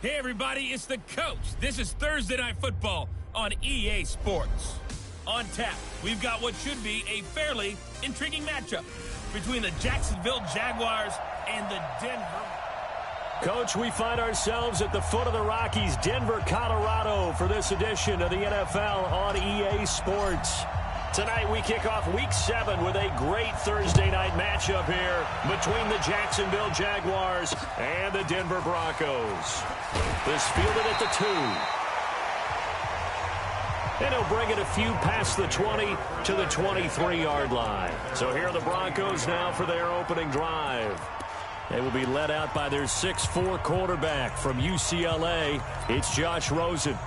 Hey everybody, it's the coach. This is Thursday Night Football on EA Sports. On tap, we've got what should be a fairly intriguing matchup between the Jacksonville Jaguars and the Denver. Coach, we find ourselves at the foot of the Rockies, Denver, Colorado, for this edition of the NFL on EA Sports. Tonight we kick off Week 7 with a great Thursday night matchup here between the Jacksonville Jaguars and the Denver Broncos. This fielded at the 2. And he'll bring it a few past the 20 to the 23-yard line. So here are the Broncos now for their opening drive. They will be led out by their 6'4 quarterback from UCLA. It's Josh Rosen.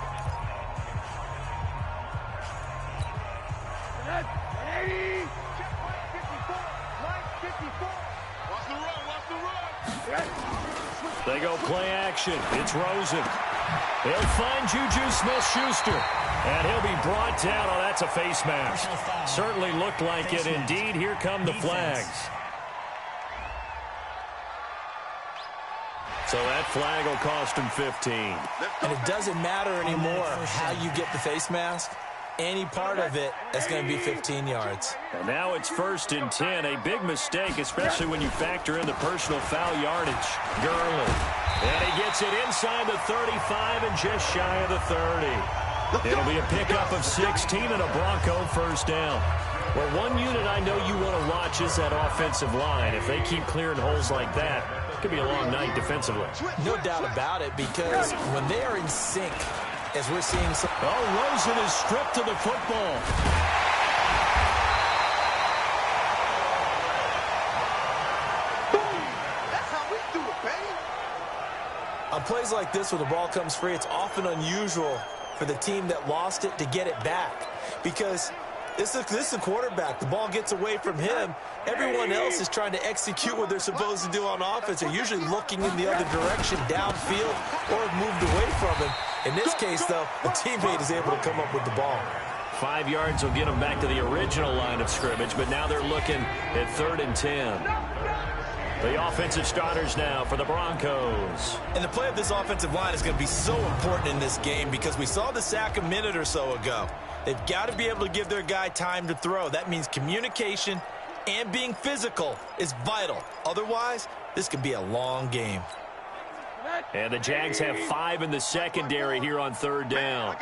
They go play action. It's Rosen. He'll find Juju Smith-Schuster. And he'll be brought down. Oh, that's a face mask. Certainly looked like it. Indeed, here come the flags. So that flag will cost him 15. And it doesn't matter anymore how you get the face mask. Any part of it, that's going to be 15 yards. And now it's 1st and 10. A big mistake, especially when you factor in the personal foul yardage. Gurley. And he gets it inside the 35 and just shy of the 30. It'll be a pickup of 16 and a Bronco first down. Well, one unit I know you want to watch is that offensive line. If they keep clearing holes like that, it could be a long night defensively. No doubt about it, because when they are in sync, as we're seeing some... Oh, Rosen is stripped to the football. That's how we do it, baby. On plays like this, where the ball comes free, it's often unusual for the team that lost it to get it back. Because this is a quarterback. The ball gets away from him. Everyone else is trying to execute what they're supposed to do on offense. They're usually looking in the other direction, downfield, or have moved away from him. In this case, though, a teammate is able to come up with the ball. 5 yards will get them back to the original line of scrimmage, but now they're looking at 3rd and 10. The offensive starters now for the Broncos. And the play of this offensive line is going to be so important in this game because we saw the sack a minute or so ago. They've got to be able to give their guy time to throw. That means communication and being physical is vital. Otherwise, this could be a long game. And the Jags have 5 in the secondary here on 3rd down.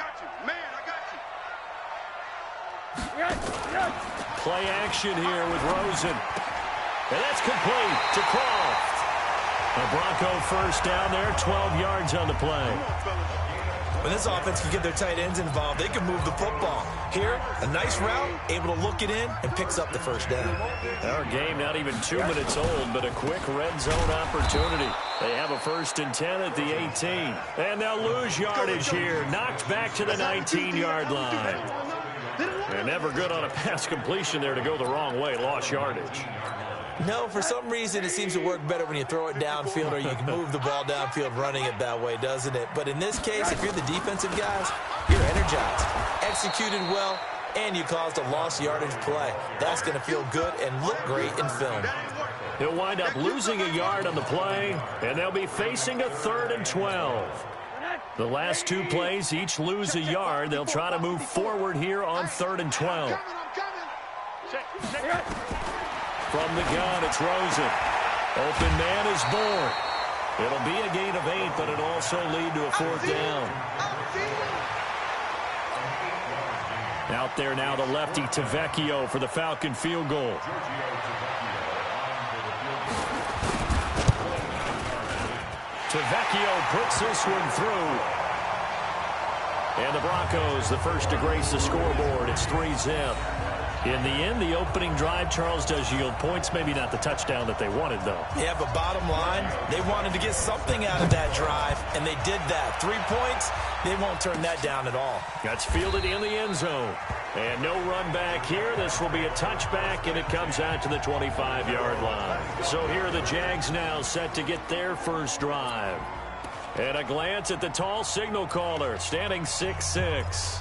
Play action here with Rosen. And that's complete to Croft. A Bronco first down there, 12 yards on the play. When this offense can get their tight ends involved, they can move the football. Here, a nice route, able to look it in, and picks up the first down. Our game not even 2 minutes old, but a quick red zone opportunity. They have a 1st and 10 at the 18. And they'll lose yardage here, knocked back to the 19-yard line. And never good on a pass completion there to go the wrong way, lost yardage. No, for some reason, it seems to work better when you throw it downfield or you can move the ball downfield running it that way, doesn't it? But in this case, if you're the defensive guys, you're energized, executed well, and you caused a lost yardage play. That's going to feel good and look great in film. He'll wind up losing a yard on the play, and they'll be facing a 3rd and 12. The last 2 plays each lose a yard. They'll try to move forward here on 3rd and 12. From the gun, it's Rosen. Open man is born. It'll be a gain of 8, but it'll also lead to a 4th down. Out there now, the lefty Tavecchio for the Falcon field goal. Tavecchio puts this one through. And the Broncos, the first to grace the scoreboard. It's 3-zip. In the end, the opening drive, Charles, does yield points. Maybe not the touchdown that they wanted, though. Yeah, but bottom line, they wanted to get something out of that drive, and they did that. 3 points, they won't turn that down at all. That's fielded in the end zone. And no run back here. This will be a touchback, and it comes out to the 25-yard line. So here are the Jags now set to get their first drive. And a glance at the tall signal caller, standing 6'6".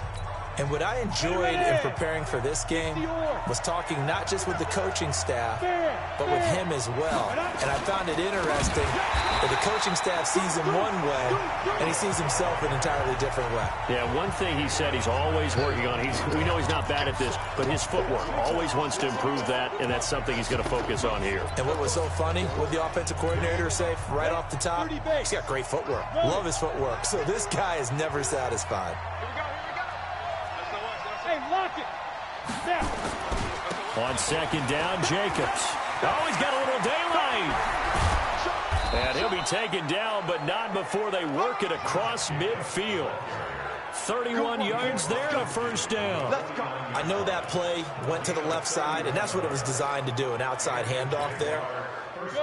And what I enjoyed in preparing for this game was talking not just with the coaching staff, but with him as well. And I found it interesting that the coaching staff sees him one way, and he sees himself an entirely different way. Yeah, one thing he said he's always working on, we know he's not bad at this, but his footwork, always wants to improve that, and that's something he's going to focus on here. And what was so funny, what the offensive coordinator say right off the top, he's got great footwork. Love his footwork. So this guy is never satisfied. On second down, Jacobs. Oh, he's got a little daylight. And he'll be taken down, but not before they work it across midfield. 31 yards there and a first down. I know that play went to the left side, and that's what it was designed to do, an outside handoff there.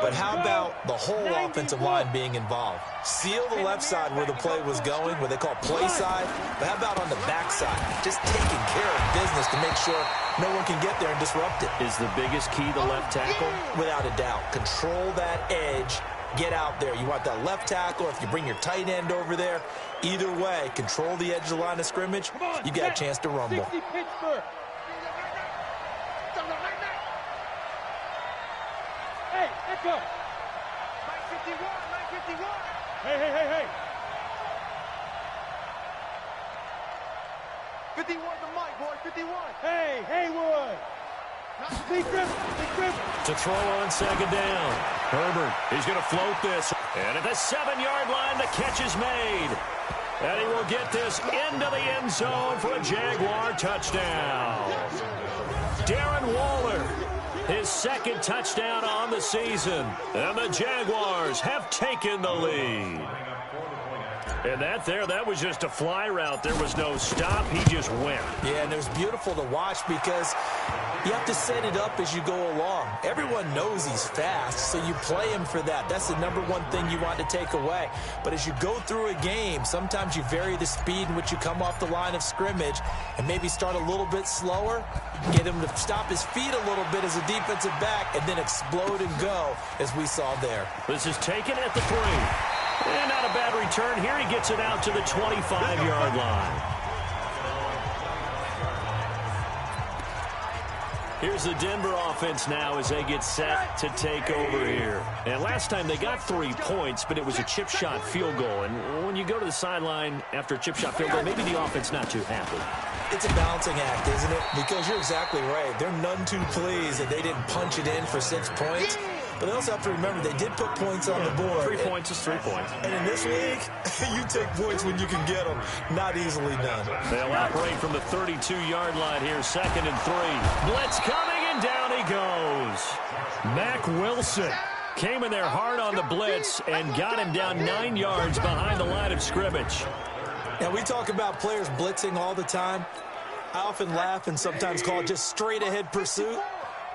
But how about the whole offensive line being involved? Seal the left side where the play was going, what they call play side. But how about on the back side? Just taking care of business to make sure no one can get there and disrupt it. Is the biggest key the left tackle? Without a doubt. Control that edge. Get out there. You want that left tackle. If you bring your tight end over there, either way, control the edge of the line of scrimmage. You got a chance to rumble. Hey, echo. Mike 51, Mike 51. Hey. 51 to Mike, boy, 51. Hey, Haywood. To throw on second down. Herbert, he's going to float this. And at the 7-yard line, the catch is made. And he will get this into the end zone for a Jaguar touchdown. Darren Waller, his second touchdown on the season. And the Jaguars have taken the lead. And that was just a fly route. There was no stop. He just went. Yeah, and it was beautiful to watch because you have to set it up as you go along. Everyone knows he's fast, so you play him for that. That's the number one thing you want to take away. But as you go through a game, sometimes you vary the speed in which you come off the line of scrimmage and maybe start a little bit slower, get him to stop his feet a little bit as a defensive back, and then explode and go, as we saw there. This is taken at the 3. And not a bad return here. He gets it out to the 25-yard line. Here's the Denver offense now as they get set to take over here. And last time they got 3 points, but it was a chip shot field goal. And when you go to the sideline after a chip shot field goal, maybe the offense not too happy. It's a balancing act, isn't it? Because you're exactly right. They're none too pleased that they didn't punch it in for 6 points. But they also have to remember they did put points on the board. 3 points is 3 points. And in this league, you take points when you can get them. Not easily done. They'll operate from the 32-yard line here, 2nd and 3. Blitz coming, and down he goes. Mack Wilson came in there hard on the blitz and got him down 9 yards behind the line of scrimmage. Now, we talk about players blitzing all the time. I often laugh and sometimes call it just straight-ahead pursuit.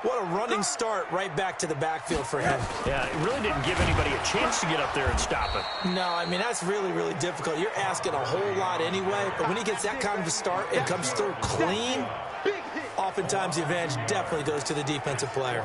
What a running start right back to the backfield for him. Yeah, it really didn't give anybody a chance to get up there and stop it. No, I mean, that's really, really difficult. You're asking a whole lot anyway, but when he gets that kind of a start and comes through clean, oftentimes the advantage definitely goes to the defensive player.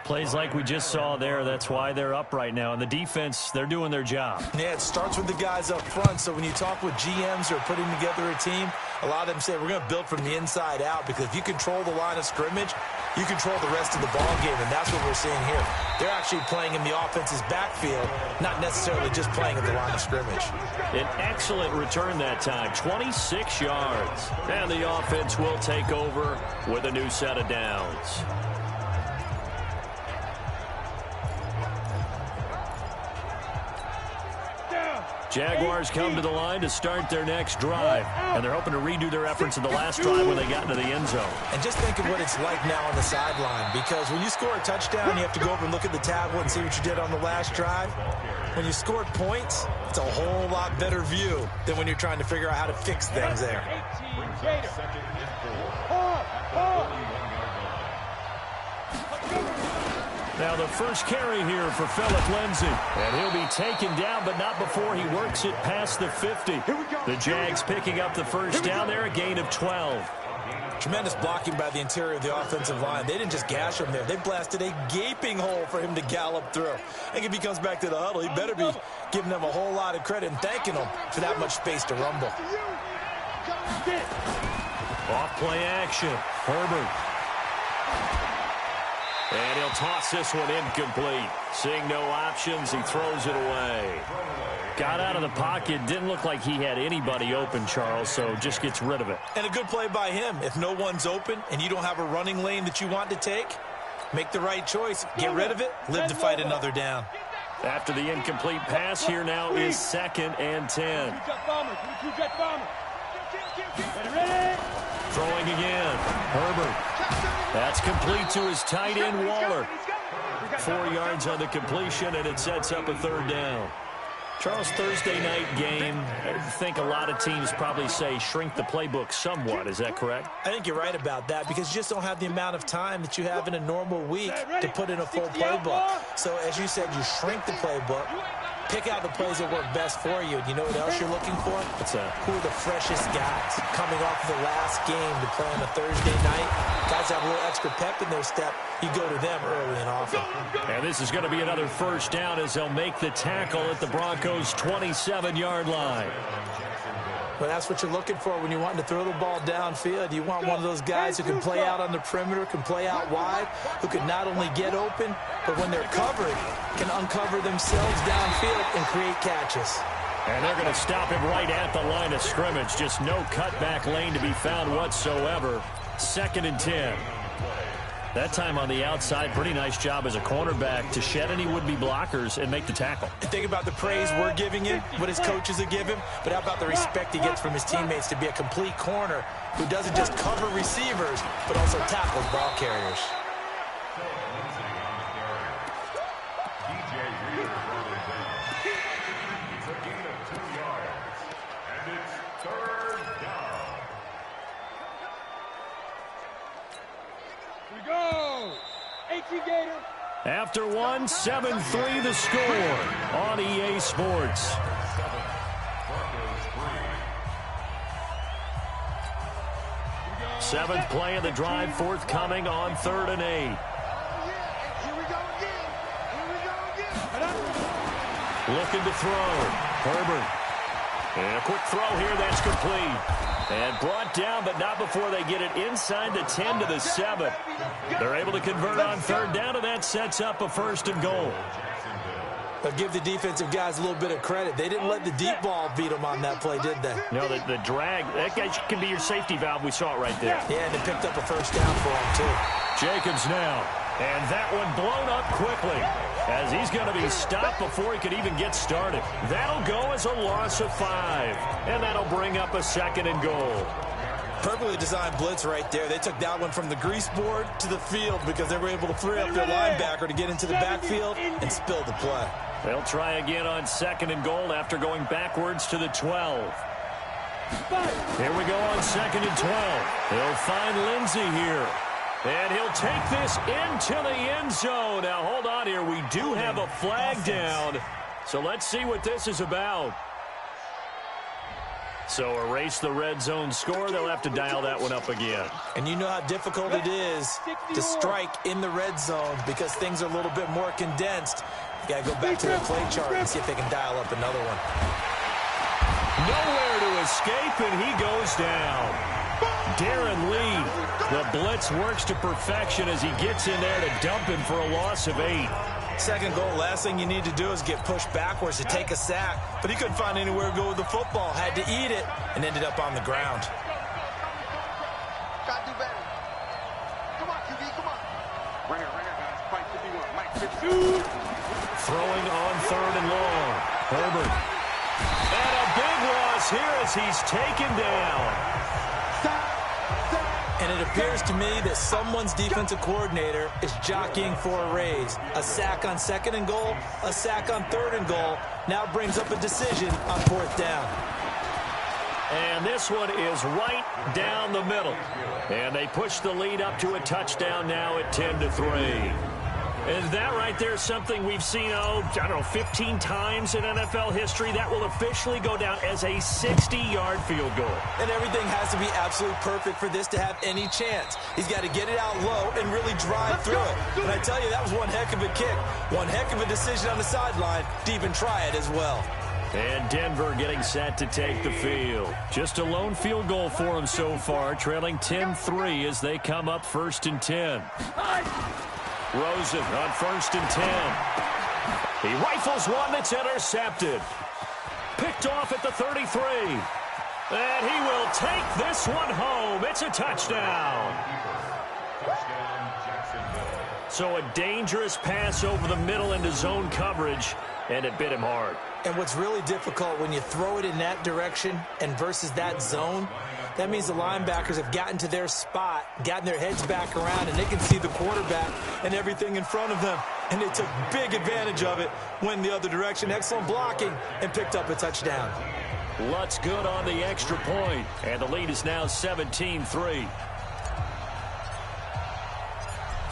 Plays like we just saw there, that's why they're up right now. And the defense, they're doing their job. Yeah, it starts with the guys up front. So when you talk with GMs who are putting together a team, a lot of them say we're going to build from the inside out, because if you control the line of scrimmage, you control the rest of the ball game, and that's what we're seeing here. They're actually playing in the offense's backfield, not necessarily just playing at the line of scrimmage. An excellent return that time, 26 yards. And the offense will take over with a new set of downs. Jaguars come to the line to start their next drive, and they're hoping to redo their efforts in the last drive when they got into the end zone. And just think of what it's like now on the sideline, because when you score a touchdown, you have to go over and look at the tablet and see what you did on the last drive. When you scored points, it's a whole lot better view than when you're trying to figure out how to fix things there. Now the first carry here for Phillip Lindsay. And he'll be taken down, but not before he works it past the 50. The Jags picking up the first down there, a gain of 12. Tremendous blocking by the interior of the offensive line. They didn't just gash him there. They blasted a gaping hole for him to gallop through. I think if he comes back to the huddle, he better be giving them a whole lot of credit and thanking them for that much space to rumble. Off play action. Herbert. And he'll toss this one incomplete. Seeing no options, he throws it away. Got out of the pocket. Didn't look like he had anybody open, Charles, so just gets rid of it. And a good play by him. If no one's open and you don't have a running lane that you want to take, make the right choice. Get rid of it. Live to fight another down. After the incomplete pass, here now is 2nd and 10. Throwing again. Herbert. That's complete to his tight end, Waller. 4 yards on the completion, and it sets up a 3rd down. Charles, Thursday night game, I think a lot of teams probably say shrink the playbook somewhat. Is that correct? I think you're right about that because you just don't have the amount of time that you have in a normal week to put in a full playbook. So, as you said, you shrink the playbook, pick out the plays that work best for you. And you know what else you're looking for? What's that? Who are the freshest guys coming off of the last game to play on a Thursday night? Guys have a little extra pep in their step. You go to them early and often. And this is going to be another 1st down as they'll make the tackle at the Broncos' 27-yard line. Well, that's what you're looking for when you're wanting to throw the ball downfield. You want one of those guys who can play out on the perimeter, can play out wide, who can not only get open, but when they're covered, can uncover themselves downfield and create catches. And they're going to stop him right at the line of scrimmage. Just no cutback lane to be found whatsoever. 2nd and 10. That time on the outside, pretty nice job as a cornerback to shed any would-be blockers and make the tackle. And think about the praise we're giving him, what his coaches are giving, but how about the respect he gets from his teammates to be a complete corner who doesn't just cover receivers, but also tackles ball carriers. After one, 7-3 the score on EA Sports. Seventh play of the drive forthcoming on 3rd and 8. Looking to throw. Herbert. And a quick throw here that's complete. And brought down, but not before they get it inside the 10 to the 7. They're able to convert on 3rd down, and that sets up a 1st and goal. But give the defensive guys a little bit of credit. They didn't let the deep ball beat them on that play, did they? No, the drag, that guy can be your safety valve. We saw it right there. Yeah, and they picked up a 1st down for him, too. Jacobs now. And that one blown up quickly as he's going to be stopped before he could even get started. That'll go as a loss of 5. And that'll bring up a 2nd and goal. Perfectly designed blitz right there. They took that one from the grease board to the field because they were able to free up their linebacker to get into the backfield and spill the play. They'll try again on 2nd and goal after going backwards to the 12. Here we go on 2nd and 12. They'll find Lindsey here. And he'll take this into the end zone. Now, hold on here. We do have a flag down. So let's see what this is about. So erase the red zone score. They'll have to dial that one up again. And you know how difficult it is to strike in the red zone because things are a little bit more condensed. You got to go back to the play chart and see if they can dial up another one. Nowhere to escape, and he goes down. Darren Lee, the blitz works to perfection as he gets in there to dump him for a loss of 8. 2nd goal, last thing you need to do is get pushed backwards to take a sack. But he couldn't find anywhere to go with the football. Had to eat it and ended up on the ground. Got to do better. Come on, QB, come on. Right here, guys. Fight 51. Mike 52. Throwing on 3rd and long. Herbert. And a big loss here as he's taken down. And it appears to me that someone's defensive coordinator is jockeying for a raise. A sack on 2nd and goal, a sack on 3rd and goal. Now brings up a decision on 4th down. And this one is right down the middle. And they push the lead up to a touchdown now at 10-3. Is that right there something we've seen, I don't know, 15 times in NFL history? That will officially go down as a 60-yard field goal. And everything has to be absolutely perfect for this to have any chance. He's got to get it out low and really drive through it. And I tell you, that was one heck of a kick. One heck of a decision on the sideline to even try it as well. And Denver getting set to take the field. Just a lone field goal for them so far, trailing 10-3 as they come up 1st and 10. Rosen on 1st and 10. He rifles one that's intercepted. Picked off at the 33. And he will take this one home. It's a touchdown. So a dangerous pass over the middle into zone coverage, and it bit him hard. And what's really difficult when you throw it in that direction and versus that zone, that means the linebackers have gotten to their spot, gotten their heads back around, and they can see the quarterback and everything in front of them. And they took big advantage of it, went the other direction, excellent blocking, and picked up a touchdown. Lutz good on the extra point, and the lead is now 17-3.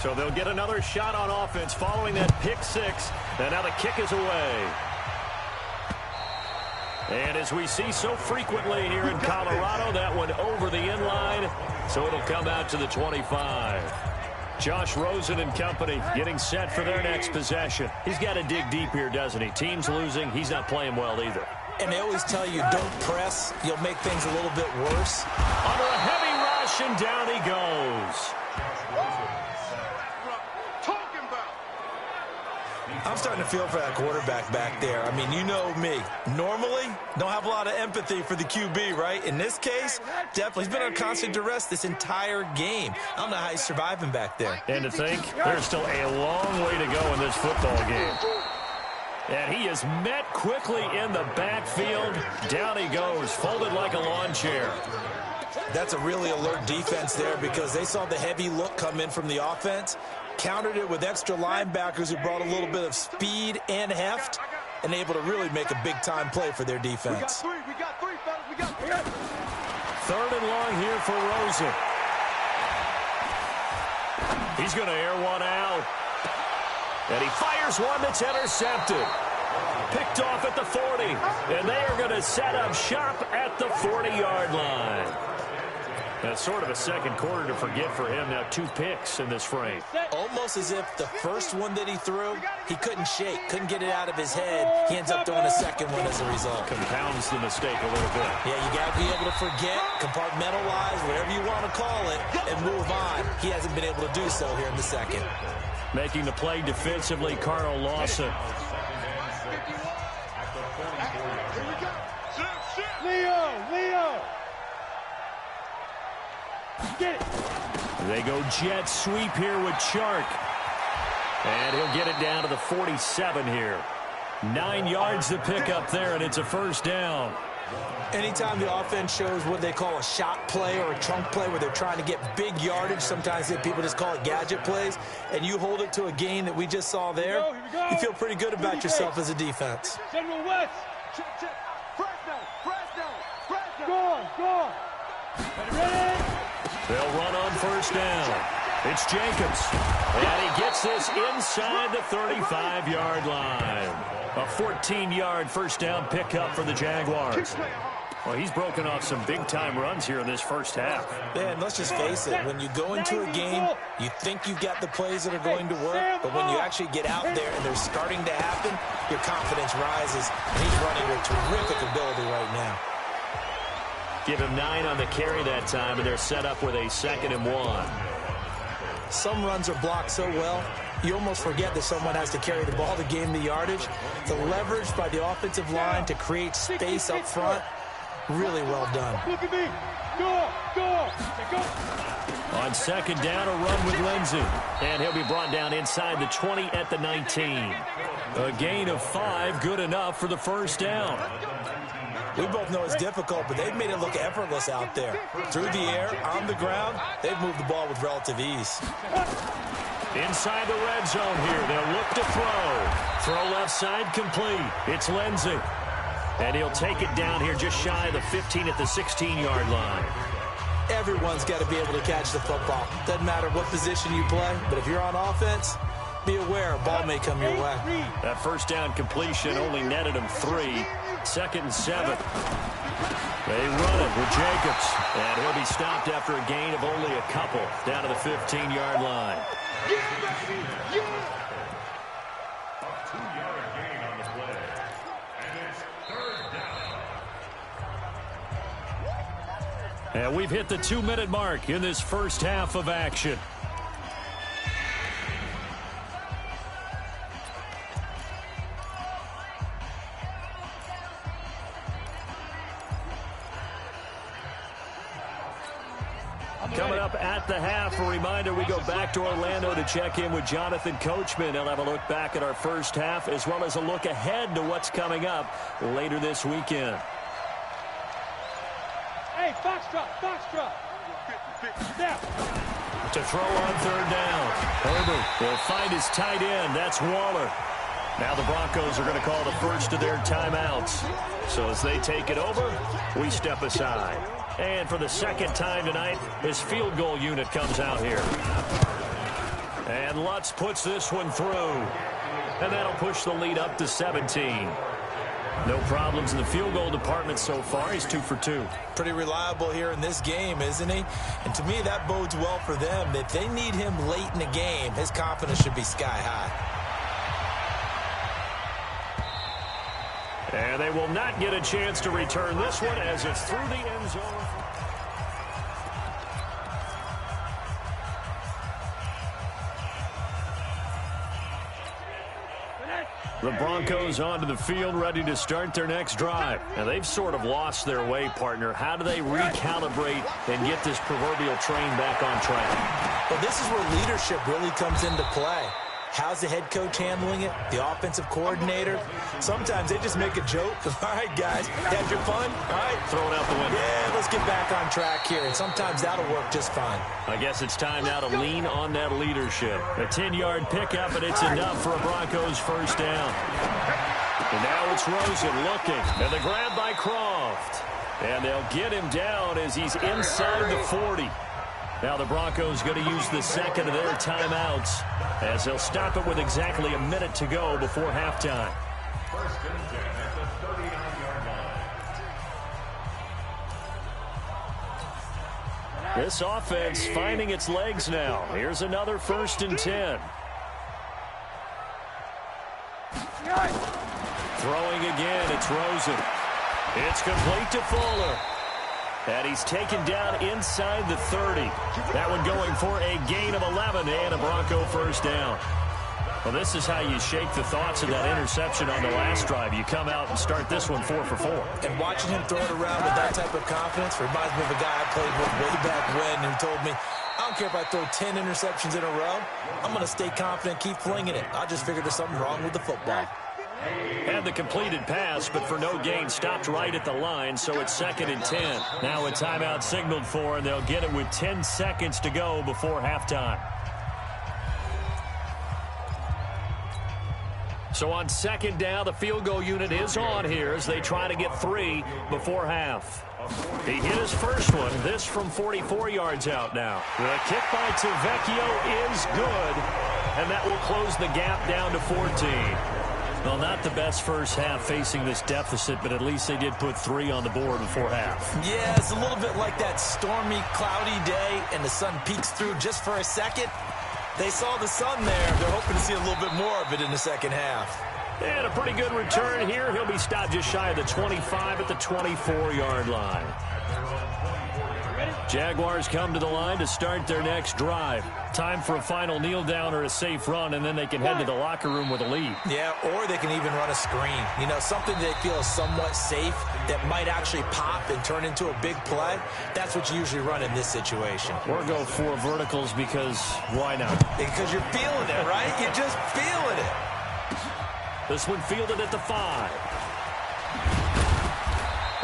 So they'll get another shot on offense following that pick six, and now the kick is away. And as we see so frequently here in Colorado, that one over the inline, so it'll come out to the 25. Josh Rosen and company getting set for their next possession. He's got to dig deep here, doesn't he? Team's losing. He's not playing well either. And they always tell you, don't press. You'll make things a little bit worse. Under a heavy rush, and down he goes. I'm starting to feel for that quarterback back there. I mean, you know me. Normally, don't have a lot of empathy for the QB, right? In this case, definitely. He's been under constant duress this entire game. I don't know how he's surviving back there. And to think, there's still a long way to go in this football game. And he is met quickly in the backfield. Down he goes, folded like a lawn chair. That's a really alert defense there because they saw the heavy look come in from the offense, countered it with extra linebackers who brought a little bit of speed and heft, and able to really make a big-time play for their defense. We got three, fellas. Third and long here for Rosen. He's going to air one out. And he fires one that's intercepted. Picked off at the 40. And they are going to set up shop at the 40-yard line. That's sort of a second quarter to forget for him. Now 2 picks in this frame. Almost as if the first one that he threw, he couldn't shake, couldn't get it out of his head. He ends up throwing a second one as a result. Compounds the mistake a little bit. Yeah, you got to be able to forget, compartmentalize, whatever you want to call it, and move on. He hasn't been able to do so here in the second. Making the play defensively, Carl Lawson. Leo! Get it! They go jet sweep here with Chark. And he'll get it down to the 47 here. 9 yards to pick up there, and it's a first down. Anytime the offense shows what they call a shot play or a trunk play where they're trying to get big yardage, sometimes people just call it gadget plays, and you hold it to a gain that we just saw there, you feel pretty good about yourself as a defense. General West! Fresno! Go on! Ready? They'll run on first down. It's Jacobs. And he gets this inside the 35-yard line. A 14-yard first down pickup for the Jaguars. Well, he's broken off some big-time runs here in this first half. Man, let's just face it. When you go into a game, you think you've got the plays that are going to work, but when you actually get out there and they're starting to happen, your confidence rises. And he's running with terrific ability right now. Give him 9 on the carry that time, and they're set up with a 2nd and 1. Some runs are blocked so well, you almost forget that someone has to carry the ball to gain the yardage. The leverage by the offensive line to create space up front, really well done. Look at me. Go. On second down, a run with Lindsey. And he'll be brought down inside the 20 at the 19. A gain of 5, good enough for the first down. We both know it's difficult, but they've made it look effortless out there. Through the air, on the ground, they've moved the ball with relative ease. Inside the red zone here, they'll look to throw. Throw left side complete. It's Lindsey. And he'll take it down here just shy of the 15 at the 16-yard line. Everyone's got to be able to catch the football. Doesn't matter what position you play, but if you're on offense, be aware a ball may come your way. That first down completion only netted him 3. 2nd and 7. They run it with Jacobs. And he'll be stopped after a gain of only a couple down to the 15-yard line. And we've hit the 2-minute mark in this first half of action. Coming up at the half, a reminder, we go back to Orlando to check in with Jonathan Coachman. He'll have a look back at our first half as well as a look ahead to what's coming up later this weekend. Hey, foxtrot, foxtrot. Now. To throw on third down. Herbert will find his tight end. That's Waller. Now the Broncos are going to call the first of their timeouts. So as they take it over, we step aside. And for the second time tonight, his field goal unit comes out here. And Lutz puts this one through. And that'll push the lead up to 17. No problems in the field goal department so far. He's 2 for 2. Pretty reliable here in this game, isn't he? And to me, that bodes well for them. If they need him late in the game, his confidence should be sky high. And they will not get a chance to return this one as it's through the end zone. The Broncos onto the field, ready to start their next drive. Now, they've sort of lost their way, partner. How do they recalibrate and get this proverbial train back on track? Well, this is where leadership really comes into play. How's the head coach handling it? The offensive coordinator? Sometimes they just make a joke. All right, guys, had your fun? All right. Throw it out the window. Yeah, let's get back on track here. And sometimes that'll work just fine. I guess it's time now to lean on that leadership. A 10-yard pickup, and it's enough for a Broncos first down. And now it's Rosen looking. And the grab by Croft. And they'll get him down as he's inside the 40. Now the Broncos going to use the second of their timeouts as they'll stop it with exactly a minute to go before halftime. First and 10 at the 39-yard line. This offense finding its legs now. Here's another 1st and 10. Throwing again, it's Rosen. It's complete to Fuller. And he's taken down inside the 30. That one going for a gain of 11 and a Bronco first down. Well, this is how you shake the thoughts of that interception on the last drive. You come out and start this one 4 for 4. And watching him throw it around with that type of confidence reminds me of a guy I played with way back when who told me, I don't care if I throw 10 interceptions in a row. I'm going to stay confident, keep flinging it. I just figured there's something wrong with the football. Had the completed pass, but for no gain, stopped right at the line, so it's 2nd and 10. Now a timeout signaled for, and they'll get it with 10 seconds to go before halftime. So on 2nd down, the field goal unit is on here as they try to get 3 before half. He hit his first one, this from 44 yards out now. The kick by Tavecchio is good, and that will close the gap down to 14. Well, not the best first half facing this deficit, but at least they did put 3 on the board before half. Yeah, it's a little bit like that stormy, cloudy day, and the sun peeks through just for a second. They saw the sun there. They're hoping to see a little bit more of it in the second half. And a pretty good return here. He'll be stopped just shy of the 25 at the 24-yard line. Jaguars come to the line to start their next drive. Time for a final kneel down or a safe run, and then they can head to the locker room with a lead. Yeah, or they can even run a screen. You know, something they feel is somewhat safe that might actually pop and turn into a big play. That's what you usually run in this situation. Or go 4 verticals because why not? Because you're feeling it, right? You're just feeling it. This one fielded at the 5.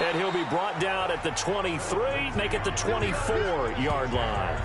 And he'll be brought down at the 23, make it the 24-yard line.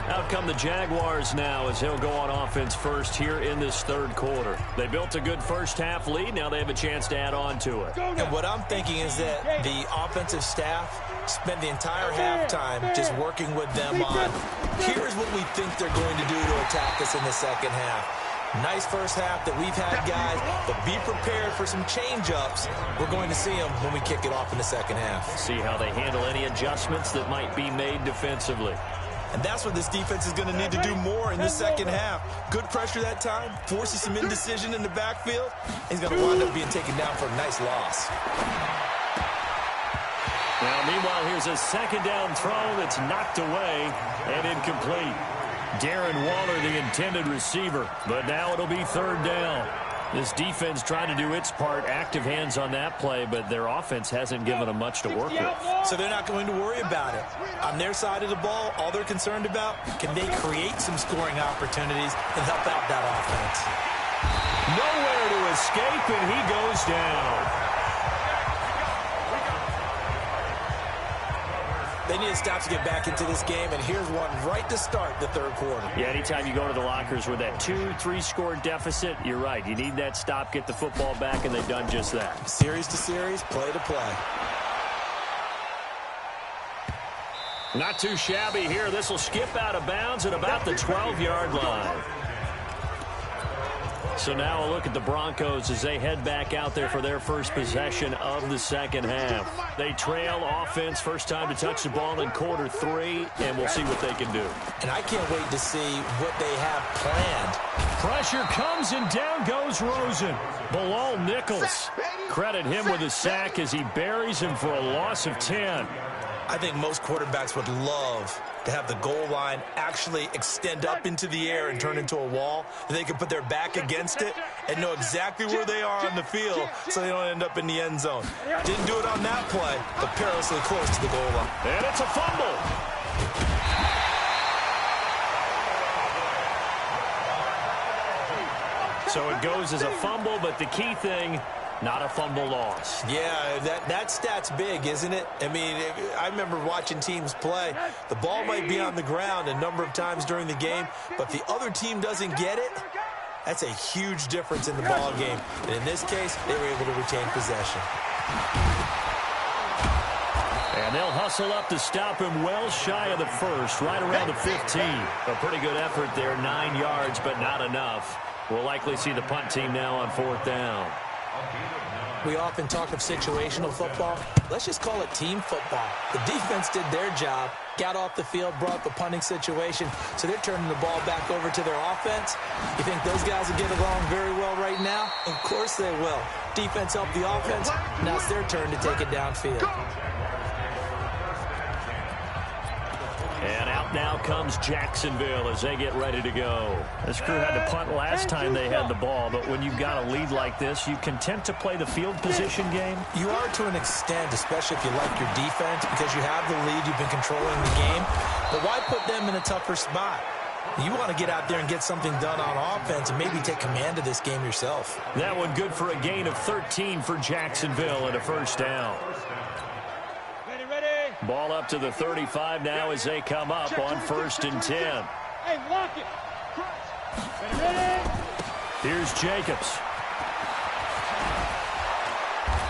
Out come the Jaguars now as he'll go on offense first here in this 3rd quarter. They built a good first half lead. Now they have a chance to add on to it. And what I'm thinking is that the offensive staff spend the entire halftime just working with them on, here's what we think they're going to do to attack us in the second half. Nice first half that we've had, guys, but be prepared for some change-ups. We're going to see them when we kick it off in the second half. See how they handle any adjustments that might be made defensively. And that's what this defense is going to need to do more in the second half. Good pressure that time, forces some indecision in the backfield. He's going to wind up being taken down for a nice loss. Now, meanwhile, here's a second down throw that's knocked away and incomplete. Darren Waller, the intended receiver, but now it'll be third down. This defense trying to do its part, active hands on that play, but their offense hasn't given them much to work with. So they're not going to worry about it. On their side of the ball, all they're concerned about, can they create some scoring opportunities and help out that offense? Nowhere to escape, and he goes down. They need to stop to get back into this game, and here's one right to start the third quarter. Yeah, anytime you go to the lockers with that 2-3 score deficit, you're right. You need that stop, get the football back, and they've done just that. Series to series, play to play. Not too shabby here. This will skip out of bounds at about the 12-yard line. So now a look at the Broncos as they head back out there for their first possession of the second half. They trail offense, first time to touch the ball in quarter 3, and we'll see what they can do. And I can't wait to see what they have planned. Pressure comes, and down goes Rosen. Below Nichols. Credit him with a sack as he buries him for a loss of 10. I think most quarterbacks would love to have the goal line actually extend up into the air and turn into a wall. And they can put their back against it and know exactly where they are on the field so they don't end up in the end zone. Didn't do it on that play, but perilously close to the goal line. And it's a fumble. So it goes as a fumble, but the key thing, not a fumble loss. Yeah, that stat's big, isn't it? I mean, I remember watching teams play. The ball might be on the ground a number of times during the game, but the other team doesn't get it. That's a huge difference in the ball game. And in this case, they were able to retain possession. And they'll hustle up to stop him well shy of the first, right around the 15. A pretty good effort there, 9 yards, but not enough. We'll likely see the punt team now on fourth down. We often talk of situational football. Let's just call it team football. The defense did their job, got off the field, brought the punting situation, so they're turning the ball back over to their offense. You think those guys will get along very well right now? Of course they will. Defense helped the offense. Now it's their turn to take it downfield. And out now comes Jacksonville as they get ready to go. This crew had to punt last time they had the ball, but when you've got a lead like this, you content to play the field position game? You are to an extent, especially if you like your defense, because you have the lead, you've been controlling the game. But why put them in a tougher spot? You want to get out there and get something done on offense and maybe take command of this game yourself. That one good for a gain of 13 for Jacksonville and a first down. Ball up to the 35 now as they come up on 1st and 10. Hey, lock it. Ready? Here's Jacobs.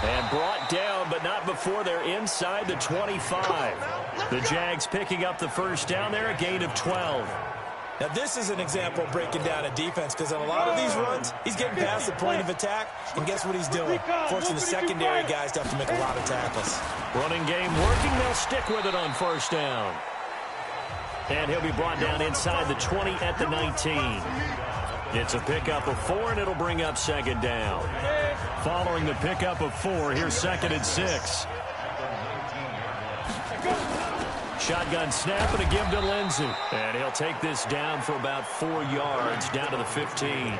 And brought down, but not before they're inside the 25. The Jags picking up the first down there, a gain of 12. Now, this is an example of breaking down a defense because on a lot of these runs, he's getting past the point of attack, and guess what he's doing? Forcing the secondary guys to have to make a lot of tackles. Running game working. They'll stick with it on first down. And he'll be brought down inside the 20 at the 19. It's a pickup of 4, and it'll bring up second down. Following the pickup of 4, here's 2nd and 6. Shotgun snap and a give to Lindsey. And he'll take this down for about 4 yards, down to the 15.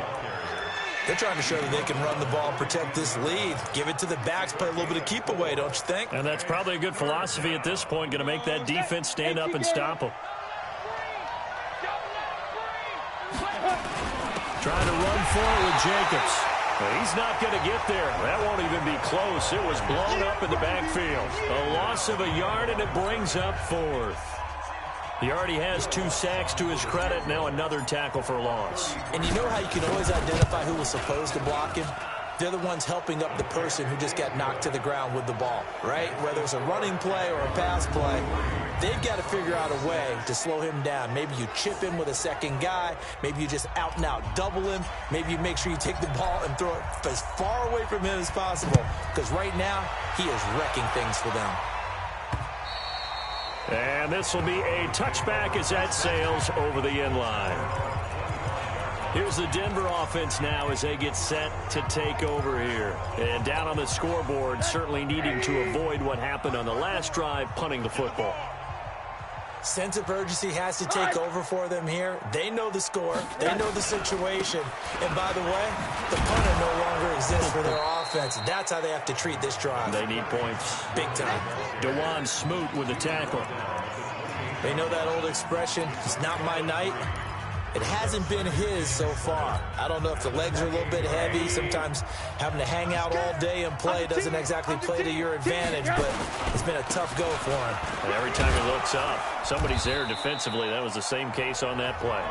They're trying to show that they can run the ball, protect this lead, give it to the backs, play a little bit of keep away, don't you think? And that's probably a good philosophy at this point, going to make that defense stand up and stop them. Trying to run for it with Jacobs. He's not going to get there. That won't even be close. It was blown up in the backfield. A loss of a yard, and it brings up 4th. He already has 2 sacks to his credit. Now another tackle for loss. And you know how you can always identify who was supposed to block him? They're the ones helping up the person who just got knocked to the ground with the ball, right? Whether it's a running play or a pass play, they've got to figure out a way to slow him down. Maybe you chip him with a second guy. Maybe you just out and out double him. Maybe you make sure you take the ball and throw it as far away from him as possible. Because right now, he is wrecking things for them. And this will be a touchback as that sails over the end line. Here's the Denver offense now as they get set to take over here. And down on the scoreboard, certainly needing to avoid what happened on the last drive, punting the football. Sense of urgency has to take over for them here. They know the score. They know the situation. And by the way, the punter no longer exists for their offense. That's how they have to treat this drive. They need points. Big time. DeJuan Smoot with the tackle. They know that old expression, it's not my night. It hasn't been his so far. I don't know if the legs are a little bit heavy. Sometimes having to hang out all day and play doesn't exactly play to your advantage, but it's been a tough go for him. And every time he looks up, somebody's there defensively. That was the same case on that play.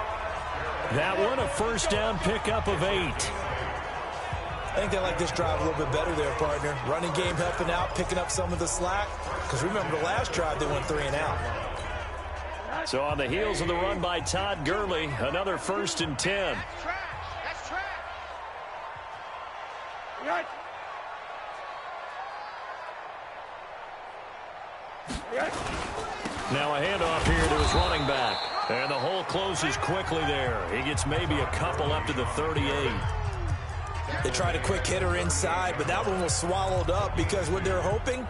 That one, a first down pickup of 8. I think they like this drive a little bit better there, partner. Running game helping out, picking up some of the slack. Because remember the last drive, they went 3 and out. So on the heels of the run by Todd Gurley, another 1st and 10. That's track. Now a handoff here to his running back. And the hole closes quickly there. He gets maybe a couple up to the 38. They tried a quick hitter inside, but that one was swallowed up because what they're hoping,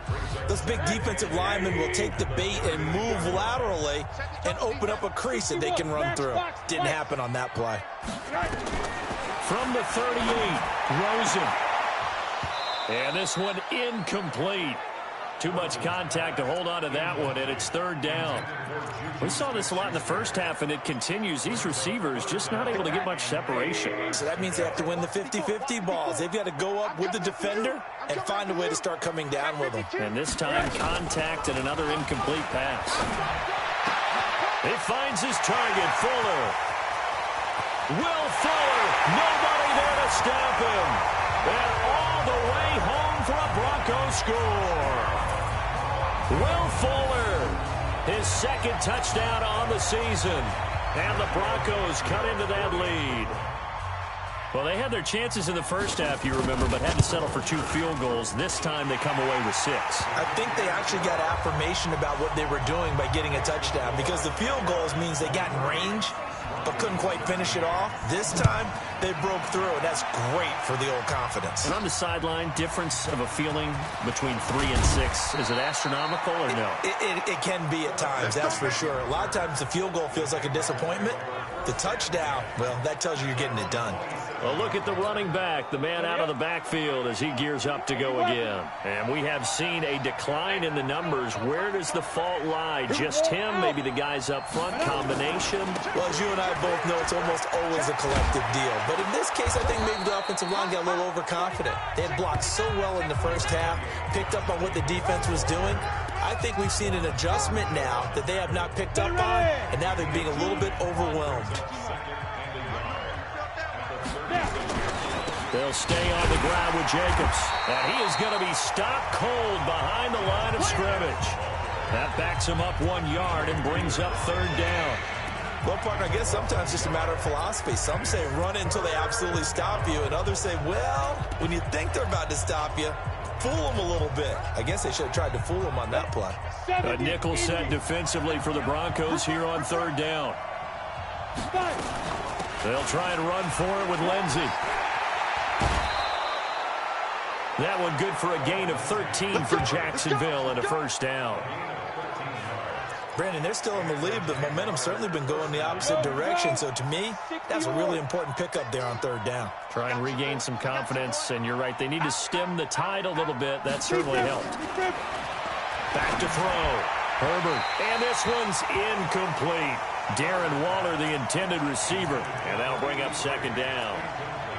those big defensive linemen will take the bait and move laterally and open up a crease that they can run through. Didn't happen on that play. From the 38, Rosen. And this one incomplete. Too much contact to hold on to that one, and it's 3rd down. We saw this a lot in the first half, and it continues. These receivers just not able to get much separation. So that means they have to win the 50-50 balls. They've got to go up with the defender and find a way to start coming down with them. And this time, contact and another incomplete pass. He finds his target, Fuller. Will Fuller, nobody there to stop him. And all the way home for a Broncos score. Will Fuller, his 2nd touchdown on the season. And the Broncos cut into that lead. Well, they had their chances in the first half, you remember, but had to settle for 2 field goals. This time they come away with 6. I think they actually got affirmation about what they were doing by getting a touchdown because the field goals means they got in range but couldn't quite finish it off. This time, they broke through, and that's great for the old confidence. And on the sideline, difference of a feeling between 3 and 6. Is it astronomical or no? It can be at times, that's for sure. A lot of times the field goal feels like a disappointment. The touchdown, well, that tells you you're getting it done. A look at the running back, the man out of the backfield as he gears up to go again. And we have seen a decline in the numbers. Where does the fault lie? Just him, maybe the guys up front, combination? Well, as you and I both know, it's almost always a collective deal. But in this case, I think maybe the offensive line got a little overconfident. They had blocked so well in the first half, picked up on what the defense was doing. I think we've seen an adjustment now that they have not picked up on, and now they're being a little bit overwhelmed. They'll stay on the ground with Jacobs. And he is going to be stopped cold behind the line of scrimmage. That backs him up 1 yard and brings up 3rd down. Well, partner, I guess sometimes it's just a matter of philosophy. Some say run until they absolutely stop you, and others say, well, when you think they're about to stop you, fool them a little bit. I guess they should have tried to fool them on that play. A nickel set defensively for the Broncos here on 3rd down. They'll try and run for it with Lindsey. That one good for a gain of 13 for Jacksonville and a 1st down. Brandon, they're still in the lead, but momentum's certainly been going the opposite direction. So to me, that's a really important pickup there on 3rd down. Try and regain some confidence, and you're right, they need to stem the tide a little bit. That certainly helped. Back to throw. Herbert, and this one's incomplete. Darren Waller, the intended receiver, and that'll bring up 2nd down.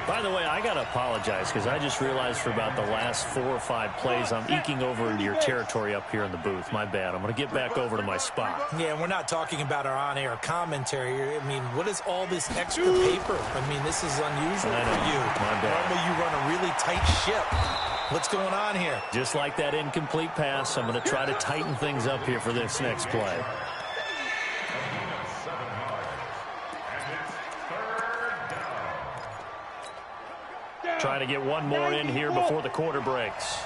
By the way, I got to apologize because I just realized for about the last 4 or 5 plays, I'm eking over into your territory up here in the booth. My bad. I'm going to get back over to my spot. Yeah, we're not talking about our on-air commentary. I mean, what is all this extra paper? I mean, this is unusual for you. My bad. Normally you run a really tight ship. What's going on here? Just like that incomplete pass, I'm going to try to tighten things up here for this next play. Trying to get one more in here before the quarter breaks.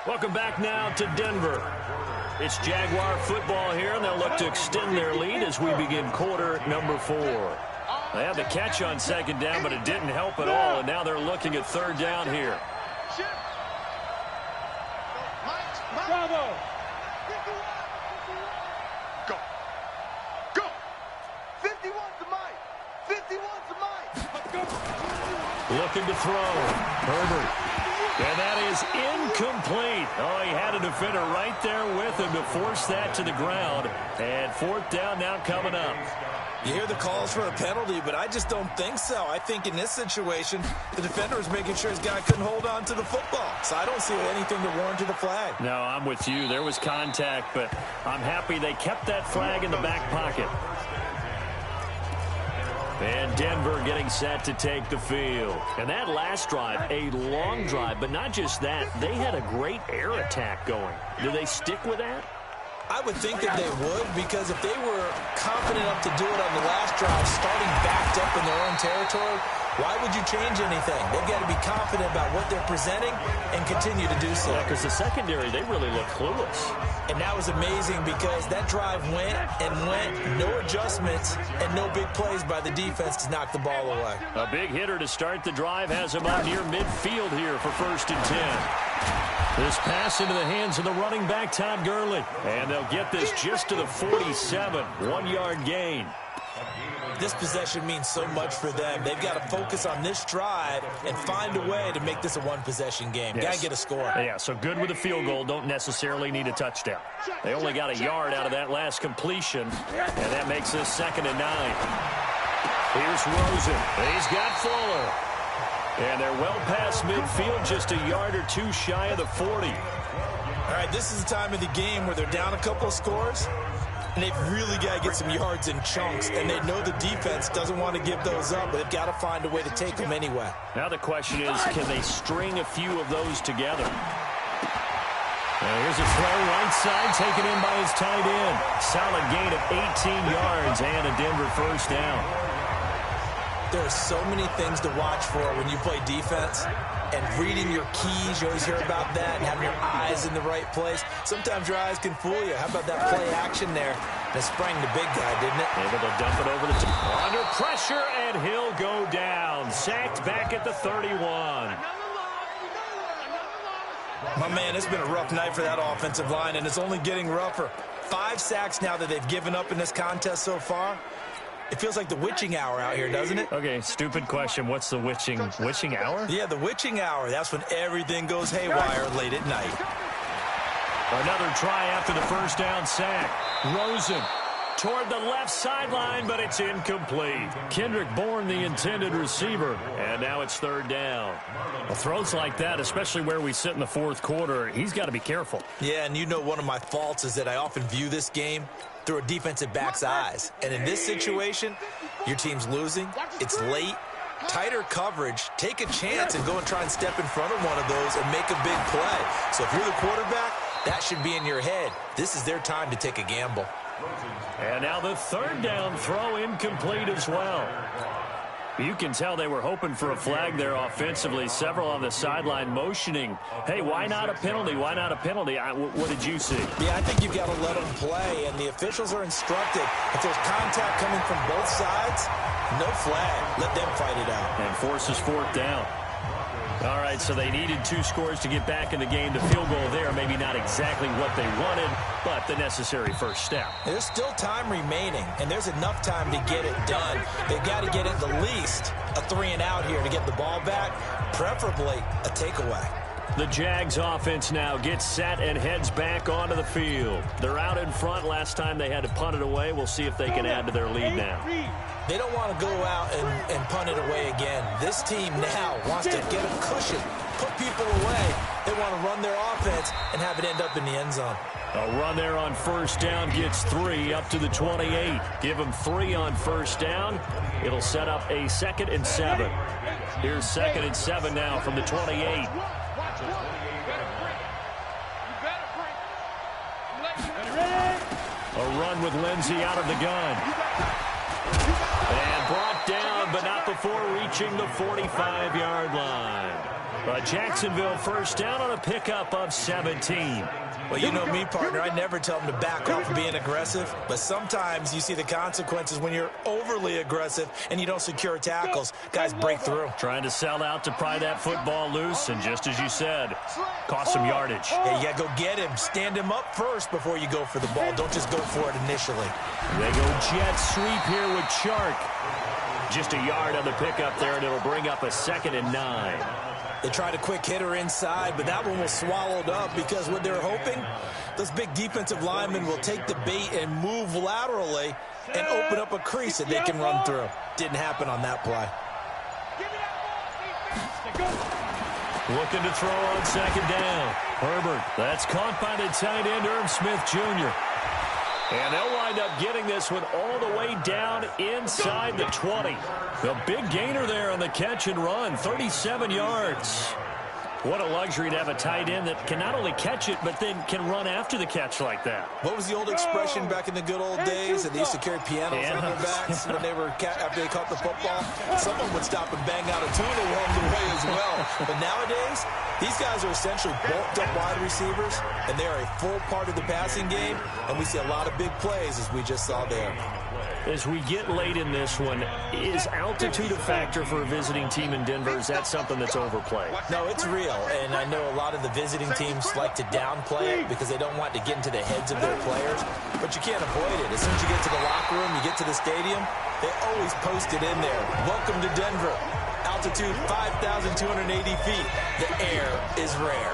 Welcome back now to Denver. It's Jaguar football here, and they'll look to extend their lead as we begin quarter number 4. They had the catch on second down, but it didn't help at all, and now they're looking at third down here. Bravo. Go. Go. 51's the mic. 51's the mic. Looking to throw. Herbert. And that is incomplete. Oh, he had a defender right there with him to force that to the ground. And fourth down now coming up. You hear the calls for a penalty, but I just don't think so. I think in this situation, the defender was making sure his guy couldn't hold on to the football. So I don't see anything to warrant the flag. No, I'm with you. There was contact, but I'm happy they kept that flag in the back pocket. And Denver getting set to take the field. And that last drive, a long drive, but not just that. They had a great air attack going. Do they stick with that? I would think that they would, because if they were confident enough to do it on the last drive, starting backed up in their own territory, why would you change anything? They've got to be confident about what they're presenting and continue to do so. Yeah, because the secondary, they really look clueless. And that was amazing because that drive went and went, no adjustments, and no big plays by the defense to knock the ball away. A big hitter to start the drive has him out near midfield here for 1st and 10. This pass into the hands of the running back, Todd Gurley. And they'll get this just to the 47, 1-yard gain. This possession means so much for them. They've got to focus on this drive and find a way to make this a one-possession game. Yes. Got to get a score. Yeah, so good with a field goal. Don't necessarily need a touchdown. They only got a yard out of that last completion, and that makes this 2nd and 9. Here's Rosen. He's got Fuller. And they're well past midfield, just a yard or two shy of the 40. All right, this is the time of the game where they're down a couple of scores, and they've really got to get some yards in chunks, and they know the defense doesn't want to give those up, but they've got to find a way to take them anyway. Now the question is, can they string a few of those together? Now here's a throw right side, taken in by his tight end. Solid gain of 18 yards and a Denver first down. There are so many things to watch for when you play defense, and reading your keys, you always hear about that, and having your eyes in the right place. Sometimes your eyes can fool you. How about that play action there? That sprang the big guy, didn't it? Able to dump it over the top. Under pressure, and he'll go down. Sacked back at the 31. My man, it's been a rough night for that offensive line, and it's only getting rougher. 5 sacks now that they've given up in this contest so far. It feels like the witching hour out here, doesn't it? Okay, stupid question. What's the witching hour? Yeah, the witching hour. That's when everything goes haywire late at night. Another try after the first down sack. Rosen toward the left sideline, but it's incomplete. Kendrick Bourne, the intended receiver, and now it's 3rd down. Well, throws like that, especially where we sit in the 4th quarter, he's got to be careful. Yeah, and you know one of my faults is that I often view this game through a defensive back's eyes. And in this situation, your team's losing, it's late, tighter coverage, take a chance and go and try and step in front of one of those and make a big play. So if you're the quarterback, that should be in your head. This is their time to take a gamble. And now the 3rd down throw incomplete as well. You can tell they were hoping for a flag there offensively. Several on the sideline motioning, hey, why not a penalty? Why not a penalty? What did you see? Yeah, I think you've got to let them play, and the officials are instructed. If there's contact coming from both sides, no flag. Let them fight it out. And forces 4th down. All right, so they needed 2 scores to get back in the game. The field goal there, maybe not exactly what they wanted, but the necessary first step. There's still time remaining, and there's enough time to get it done. They've got to get at the least a 3-and-out here to get the ball back, preferably a takeaway. The Jags offense now gets set and heads back onto the field. They're out in front. Last time they had to punt it away. We'll see if they can add to their lead now. They don't want to go out and punt it away again. This team now wants to get a cushion, put people away. They want to run their offense and have it end up in the end zone. A run there on first down gets 3 up to the 28. Give them 3 on first down. It'll set up a 2nd and 7. Here's 2nd and 7 now from the 28. A run with Lindsey out of the gun. And brought brought down, but not before reaching the 45-yard line. A Jacksonville first down on a pickup of 17. Well, you know me, partner. I never tell them to back off of being aggressive, but sometimes you see the consequences when you're overly aggressive and you don't secure tackles. Guys break through. Trying to sell out to pry that football loose, and just as you said, cost some yardage. Yeah, you got to go get him. Stand him up first before you go for the ball. Don't just go for it initially. They go jet sweep here with Chark. Just a yard on the pickup there, and it'll bring up a 2nd and 9. They tried a quick hitter inside, but that one was swallowed up because what they're hoping, those big defensive linemen will take the bait and move laterally and open up a crease that they can run through. Didn't happen on that play. Looking to throw on 2nd down. Herbert, that's caught by the tight end, Irv Smith Jr. And they'll wind up getting this one all the way down inside the 20. The big gainer there on the catch and run, 37 yards. What a luxury to have a tight end that can not only catch it, but then can run after the catch like that. What was the old expression back in the good old days that they used to carry pianos on their backs when they were after they caught the football? Someone would stop and bang out a tune along the way as well. But nowadays, these guys are essentially bulked up wide receivers, and they are a full part of the passing game, and we see a lot of big plays as we just saw there. As we get late in this one, is altitude a factor for a visiting team in Denver? Is that something that's overplayed? No, it's real, and I know a lot of the visiting teams like to downplay it because they don't want to get into the heads of their players, but you can't avoid it. As soon as you get to the locker room, you get to the stadium, they always post it in there. Welcome to Denver. Altitude 5,280 feet. The air is rare.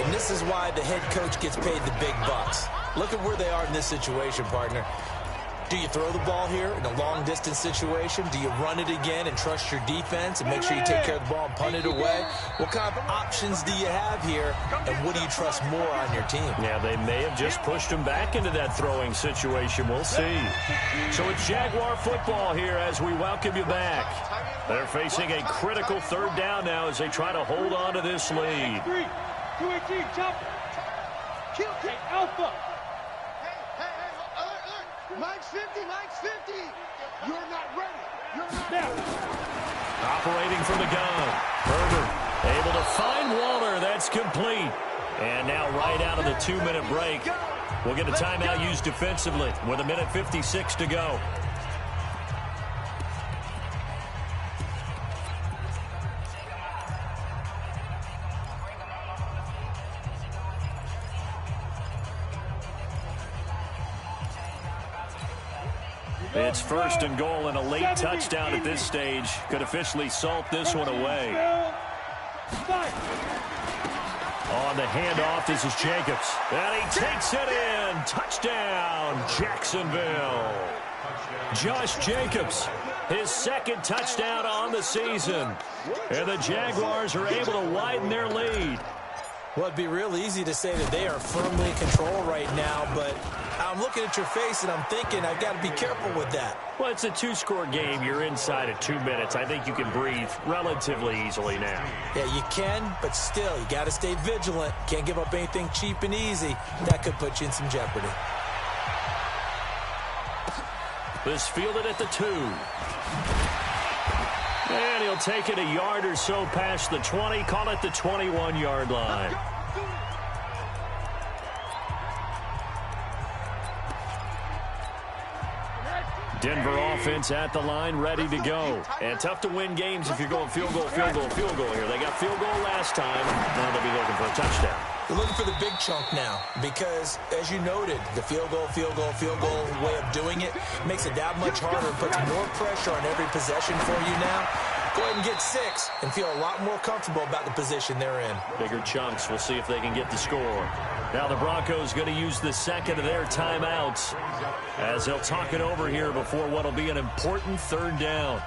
And this is why the head coach gets paid the big bucks. Look at where they are in this situation, partner. Do you throw the ball here in a long-distance situation? Do you run it again and trust your defense and make sure you take care of the ball and punt it away? What kind of options do you have here, and what do you trust more on your team? Yeah, they may have just pushed him back into that throwing situation. We'll see. So it's Jaguar football here as we welcome you back. They're facing a critical 3rd down now as they try to hold on to this lead. 2-18, chopper. Hey, Alpha. Mike's 50, Mike's 50. You're not ready. You're not ready. Operating from the gun. Herbert able to find Waller. That's complete. And now right out of the 2-minute break, we'll get a timeout used defensively with 1:56 to go. It's 1st and goal, and a late touchdown at this stage could officially salt this one away. On the handoff, this is Jacobs. And he takes it in. Touchdown, Jacksonville. Josh Jacobs, his 2nd touchdown on the season. And the Jaguars are able to widen their lead. Well, it'd be real easy to say that they are firmly in control right now, but I'm looking at your face and I'm thinking I've got to be careful with that. Well, it's a 2-score game. You're inside of 2 minutes. I think you can breathe relatively easily now. Yeah, you can, but still, you got to stay vigilant. Can't give up anything cheap and easy. That could put you in some jeopardy. This fielded at the 2. And he'll take it a yard or so past the 20. Call it the 21-yard line. Denver offense at the line, ready to go. And tough to win games if you're going field goal, field goal, field goal here. They got field goal last time. Now they'll be looking for a touchdown. They're looking for the big chunk now because, as you noted, the field goal way of doing it makes it that much harder and puts more pressure on every possession for you now. Go ahead and get 6 and feel a lot more comfortable about the position they're in. Bigger chunks. We'll see if they can get the score. Now the Broncos going to use the 2nd of their timeouts as they'll talk it over here before what will be an important 3rd down.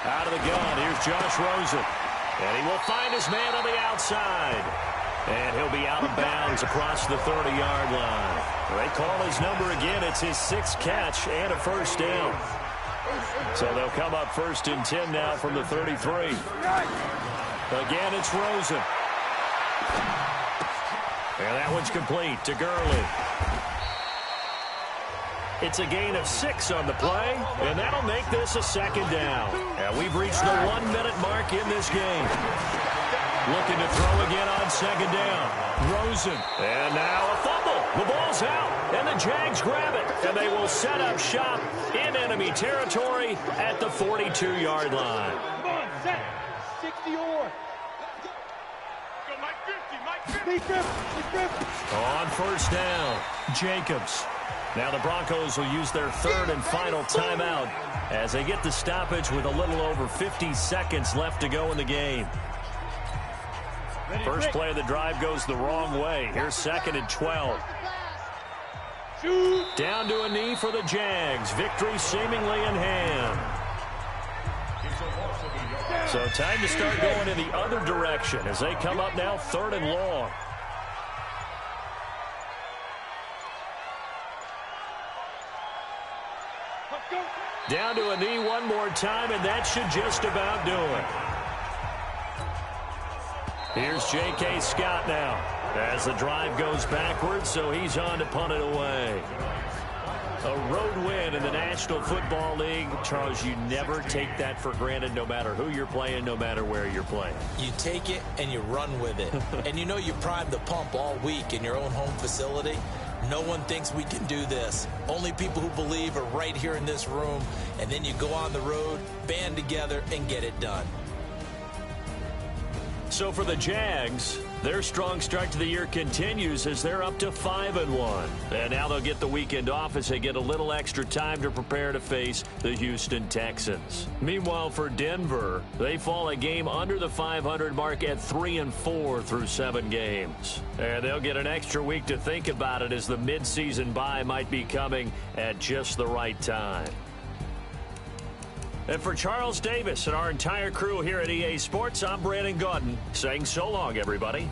Out of the gun, here's Josh Rosen. And he will find his man on the outside. And he'll be out of bounds across the 30-yard line. They call his number again. It's his 6th catch and a 1st down. So they'll come up 1st and 10 now from the 33. Again, it's Rosen. And that one's complete to Gurley. It's a gain of 6 on the play, and that'll make this a 2nd down. And we've reached the 1-minute mark in this game. Looking to throw again on 2nd down. Rosen. And now a fumble. The ball's out, and the Jags grab it. And they will set up shop in enemy territory at the 42-yard line. Come on, set. 60 or. Go, Mike 50, Mike 50. Be 50. On 1st down, Jacobs. Now the Broncos will use their 3rd and final timeout as they get the stoppage with a little over 50 seconds left to go in the game. First play of the drive goes the wrong way. Here's 2nd and 12. Down to a knee for the Jags. Victory seemingly in hand. So time to start going in the other direction as they come up now 3rd and long. Down to a knee one more time, and that should just about do it. Here's J.K. Scott now as the drive goes backwards, so he's on to punt it away. A road win in the National Football League. Charles, you never take that for granted no matter who you're playing, no matter where you're playing. You take it and you run with it. And you know you primed the pump all week in your own home facility. No one thinks we can do this. Only people who believe are right here in this room. And then you go on the road, band together, and get it done. So for the Jags, their strong start to the year continues as they're up to 5-1. And now they'll get the weekend off as they get a little extra time to prepare to face the Houston Texans. Meanwhile, for Denver, they fall a game under the 500 mark at 3-4 through 7 games. And they'll get an extra week to think about it as the midseason bye might be coming at just the right time. And for Charles Davis and our entire crew here at EA Sports, I'm Brandon Gaudin saying so long, everybody.